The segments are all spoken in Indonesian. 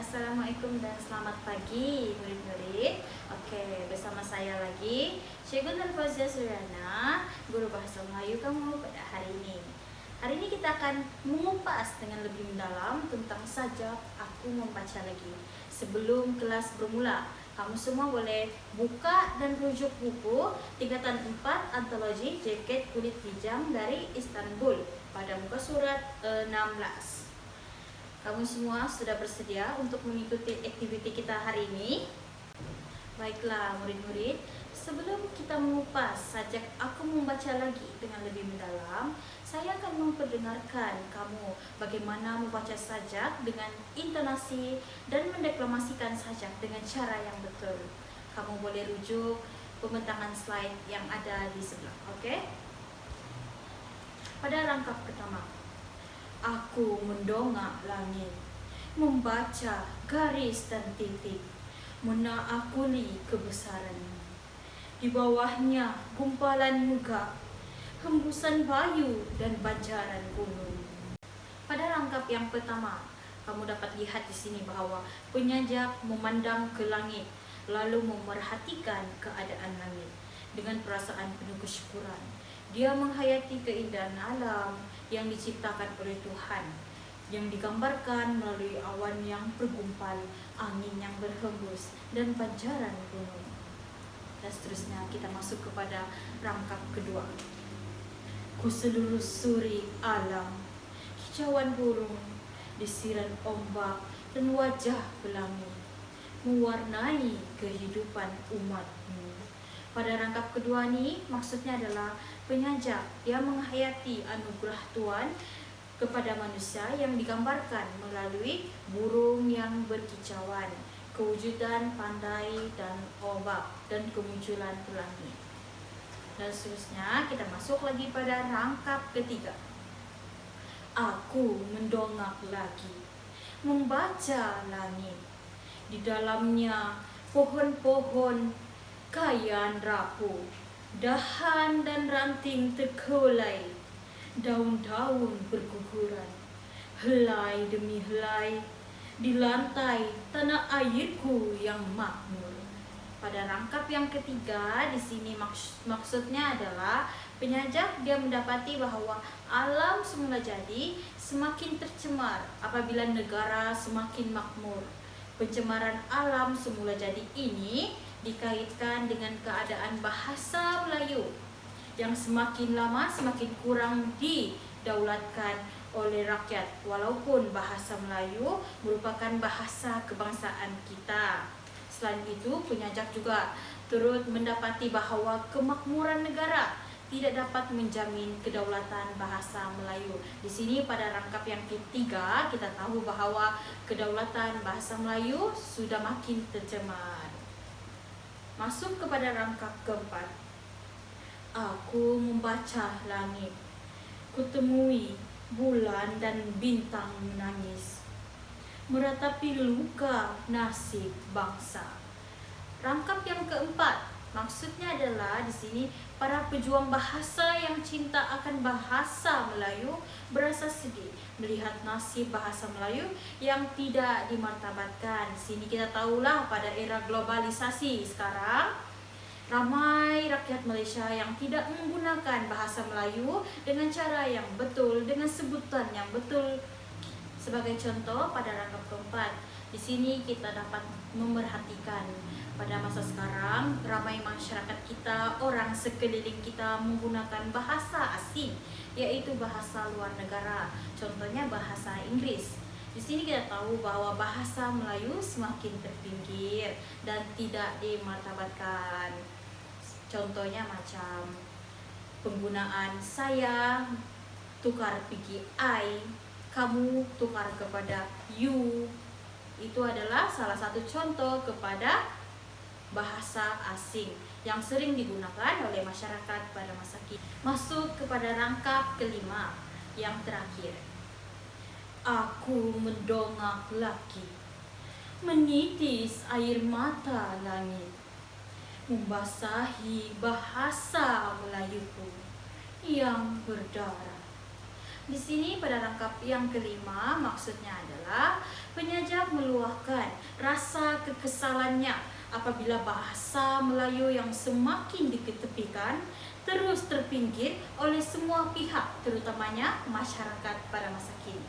Assalamualaikum dan selamat pagi murid-murid. Oke, bersama saya lagi Cikgu Nurfauzia Suryana, guru bahasa Melayu kamu pada hari ini. Hari ini kita akan mengupas dengan lebih mendalam tentang sajak aku membaca lagi. Sebelum kelas bermula, kamu semua boleh buka dan rujuk buku tingkatan 4 antologi Jaket Kulit Hijau dari Istanbul pada muka surat 16. Kamu semua sudah bersedia untuk mengikuti aktiviti kita hari ini? Baiklah murid-murid, sebelum kita mengupas sajak aku membaca lagi dengan lebih mendalam, saya akan memperdengarkan kamu bagaimana membaca sajak dengan intonasi dan mendeklamasikan sajak dengan cara yang betul. Kamu boleh rujuk pembentangan slide yang ada di sebelah, oke? Pada rangkap pertama, aku mendongak langit, membaca garis dan titik, menaakuli kebesaranmu. Di bawahnya gumpalan muka, hembusan bayu dan banjaran gunung. Pada rangkap yang pertama, kamu dapat lihat di sini bahwa penyajak memandang ke langit, lalu memerhatikan keadaan langit dengan perasaan penuh kesyukuran. Dia menghayati keindahan alam yang diciptakan oleh Tuhan, yang digambarkan melalui awan yang bergumpal, angin yang berhembus, dan banjaran gunung. Dan seterusnya kita masuk kepada rangkap kedua. Kuselusuri alam, kicauan burung, desiran ombak, dan wajah pelangi, mewarnai kehidupan umatmu. Pada rangkap kedua ini maksudnya adalah penyajak yang menghayati anugerah Tuhan kepada manusia yang digambarkan melalui burung yang berkicauan, kewujudan pandai dan ombak, dan kemunculan pelangi. Dan seterusnya kita masuk lagi pada rangkap ketiga. Aku mendongak lagi, membaca langit. Di dalamnya pohon-pohon kayan rapuh, dahan dan ranting terkulai, daun-daun berguguran, helai demi helai di lantai tanah airku yang makmur. Pada rangkap yang ketiga, di sini maksudnya adalah penyajak dia mendapati bahwa alam semula jadi semakin tercemar apabila negara semakin makmur. Pencemaran alam semula jadi ini dikaitkan dengan keadaan bahasa Melayu yang semakin lama semakin kurang didaulatkan oleh rakyat, walaupun bahasa Melayu merupakan bahasa kebangsaan kita. Selain itu, penyajak juga turut mendapati bahwa kemakmuran negara tidak dapat menjamin kedaulatan bahasa Melayu. Di sini pada rangkap yang ketiga kita tahu bahwa kedaulatan bahasa Melayu sudah makin tercemar. Masuk kepada rangkap keempat. Aku membaca langit, kutemui bulan dan bintang menangis, meratapi luka nasib bangsa. Rangkap yang keempat maksudnya adalah di sini para pejuang bahasa yang cinta akan bahasa Melayu berasa sedih melihat nasib bahasa Melayu yang tidak dimartabatkan. Di sini kita tahulah pada era globalisasi sekarang ramai rakyat Malaysia yang tidak menggunakan bahasa Melayu dengan cara yang betul, dengan sebutan yang betul. Sebagai contoh pada rangkap keempat, di sini kita dapat memerhatikan pada masa sekarang ramai masyarakat kita, orang sekeliling kita menggunakan bahasa asing, yaitu bahasa luar negara. Contohnya bahasa Inggris. Di sini kita tahu bahwa bahasa Melayu semakin terpinggir dan tidak dimartabatkan. Contohnya macam penggunaan saya tukar pergi I, kamu tukar kepada you. Itu adalah salah satu contoh kepada bahasa asing yang sering digunakan oleh masyarakat pada masa kini. Masuk kepada rangkap kelima yang terakhir. Aku mendongak lagi, menitis air mata langit, membasahi bahasa Melayuku yang berdarah. Di sini pada rangkap yang kelima maksudnya adalah penyajak meluahkan rasa kekesalannya apabila bahasa Melayu yang semakin diketepikan terus terpinggir oleh semua pihak, terutamanya masyarakat pada masa kini.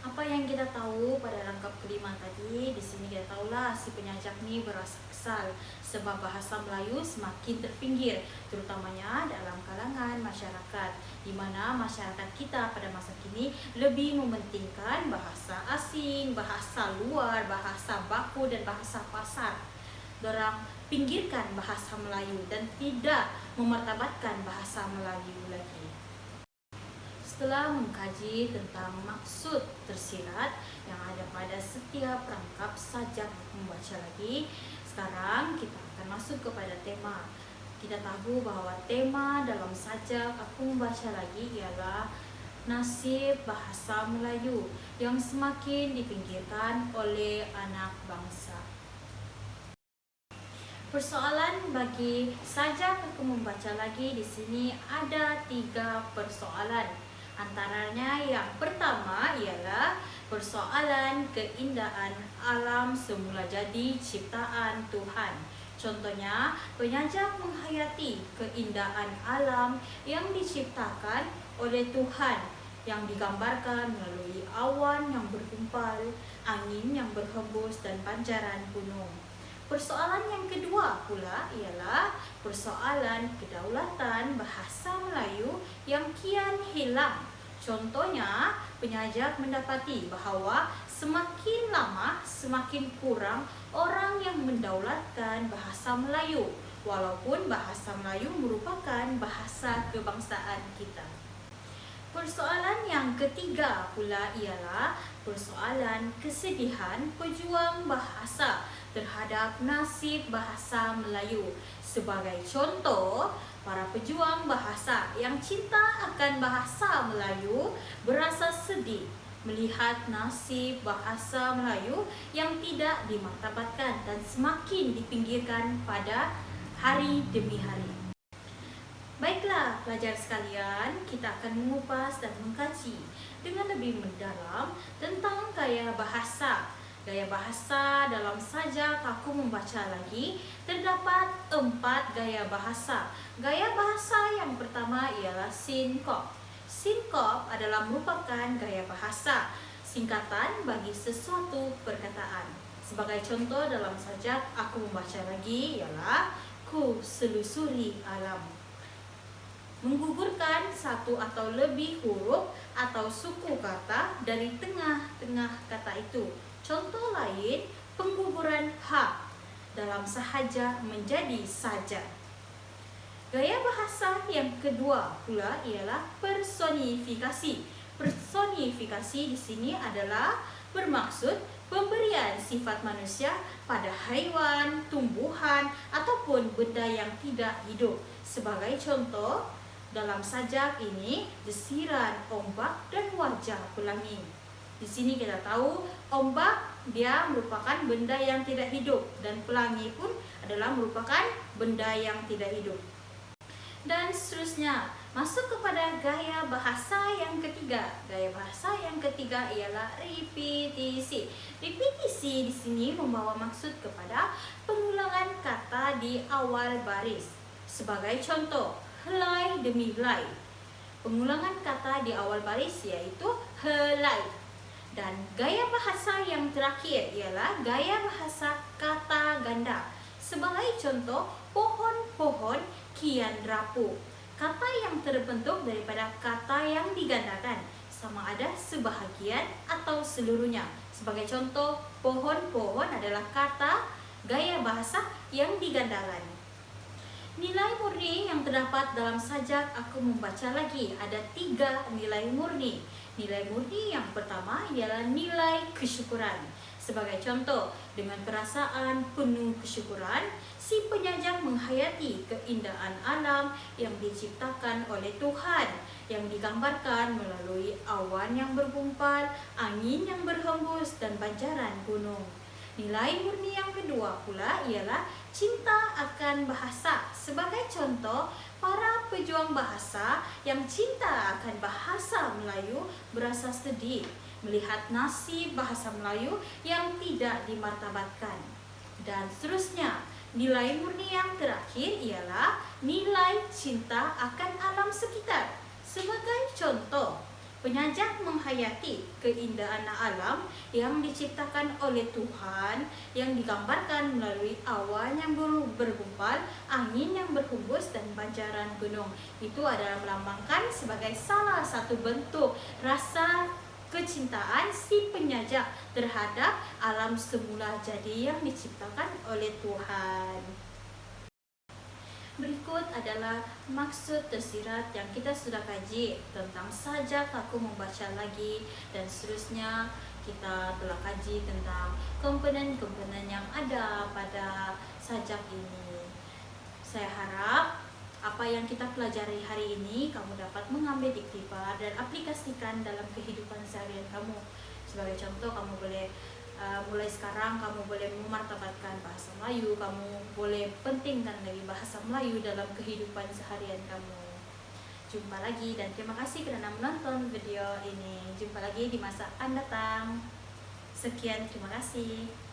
Apa yang kita tahu pada rangkap kelima tadi, di sini kita tahulah si penyajak ini berasa kesal sebab bahasa Melayu semakin terpinggir, terutamanya dalam kalangan masyarakat, di mana masyarakat kita pada masa kini lebih mementingkan bahasa asing, bahasa luar, bahasa baku dan bahasa pasar. Dorang pinggirkan bahasa Melayu dan tidak memartabatkan bahasa Melayu lagi. Setelah mengkaji tentang maksud tersirat yang ada pada setiap rangkap sajak membaca lagi, sekarang kita akan masuk kepada tema. Kita tahu bahwa tema dalam sajak aku membaca lagi ialah nasib bahasa Melayu yang semakin dipinggirkan oleh anak bangsa. Persoalan bagi sajak aku membaca lagi di sini ada 3 persoalan. Antaranya yang pertama ialah persoalan keindahan alam semula jadi ciptaan Tuhan. Contohnya, penyajak menghayati keindahan alam yang diciptakan oleh Tuhan yang digambarkan melalui awan yang bergumpal, angin yang berhembus dan pancaran gunung. Persoalan yang kedua pula ialah persoalan kedaulatan bahasa Melayu yang kian hilang. Contohnya, penyajak mendapati bahawa semakin lama semakin kurang orang yang mendaulatkan bahasa Melayu, walaupun bahasa Melayu merupakan bahasa kebangsaan kita. Persoalan yang ketiga pula ialah persoalan kesedihan pejuang bahasa terhadap nasib bahasa Melayu. Sebagai contoh, para pejuang bahasa yang cinta akan bahasa Melayu berasa sedih melihat nasib bahasa Melayu yang tidak dimartabatkan dan semakin dipinggirkan pada hari demi hari. Baiklah pelajar sekalian, kita akan mengupas dan mengkaji dengan lebih mendalam tentang gaya bahasa. Gaya bahasa dalam sajak aku membaca lagi, terdapat 4 gaya bahasa. Gaya bahasa yang pertama ialah sinkop. Sinkop adalah merupakan gaya bahasa, singkatan bagi sesuatu perkataan. Sebagai contoh dalam sajak aku membaca lagi ialah ku selusuri alam. Menggugurkan satu atau lebih huruf atau suku kata dari tengah-tengah kata itu. Contoh lain, pengguguran H dalam sahaja menjadi saja. Gaya bahasa yang kedua pula ialah personifikasi. Personifikasi di sini adalah bermaksud pemberian sifat manusia pada haiwan, tumbuhan ataupun benda yang tidak hidup. Sebagai contoh, dalam sajak ini desiran ombak dan wajah pelangi. Di sini kita tahu ombak dia merupakan benda yang tidak hidup dan pelangi pun adalah merupakan benda yang tidak hidup. Dan seterusnya, masuk kepada gaya bahasa yang ketiga. Gaya bahasa yang ketiga ialah repetisi. Repetisi di sini membawa maksud kepada pengulangan kata di awal baris. Sebagai contoh, helai demi helai. Pengulangan kata di awal baris iaitu helai. Dan gaya bahasa yang terakhir ialah gaya bahasa kata ganda. Sebagai contoh, pohon-pohon kian rapuh. Kata yang terbentuk daripada kata yang digandakan, sama ada sebahagian atau seluruhnya. Sebagai contoh, pohon-pohon adalah kata gaya bahasa yang digandakan. Nilai murni yang terdapat dalam sajak aku membaca lagi ada 3 nilai murni. Nilai murni yang pertama ialah nilai kesyukuran. Sebagai contoh, dengan perasaan penuh kesyukuran, si penyajak menghayati keindahan alam yang diciptakan oleh Tuhan, yang digambarkan melalui awan yang bergumpal, angin yang berhembus, dan banjaran gunung. Nilai murni yang kedua pula ialah cinta akan bahasa. Sebagai contoh, para pejuang bahasa yang cinta akan bahasa Melayu berasa sedih melihat nasib bahasa Melayu yang tidak dimartabatkan. Dan seterusnya, nilai murni yang terakhir ialah nilai cinta akan alam sekitar. Sebagai contoh, penyajak menghayati keindahan alam yang diciptakan oleh Tuhan, yang digambarkan melalui awan yang bergumpal, angin yang berhembus, dan banjaran gunung. Itu adalah melambangkan sebagai salah satu bentuk rasa kecintaan si penyajak terhadap alam semula jadi yang diciptakan oleh Tuhan. Berikut adalah maksud tersirat yang kita sudah kaji tentang sajak aku membaca lagi, dan seterusnya kita telah kaji tentang komponen-komponen yang ada pada sajak ini. Saya harap apa yang kita pelajari hari ini kamu dapat mengambil iktibar dan aplikasikan dalam kehidupan seharian kamu. Sebagai contoh, kamu boleh mulai sekarang kamu boleh memartabatkan bahasa Melayu, kamu boleh pentingkan lagi bahasa Melayu dalam kehidupan seharian kamu. Jumpa lagi dan terima kasih kerana menonton video ini. Jumpa lagi di masa akan datang. Sekian, terima kasih.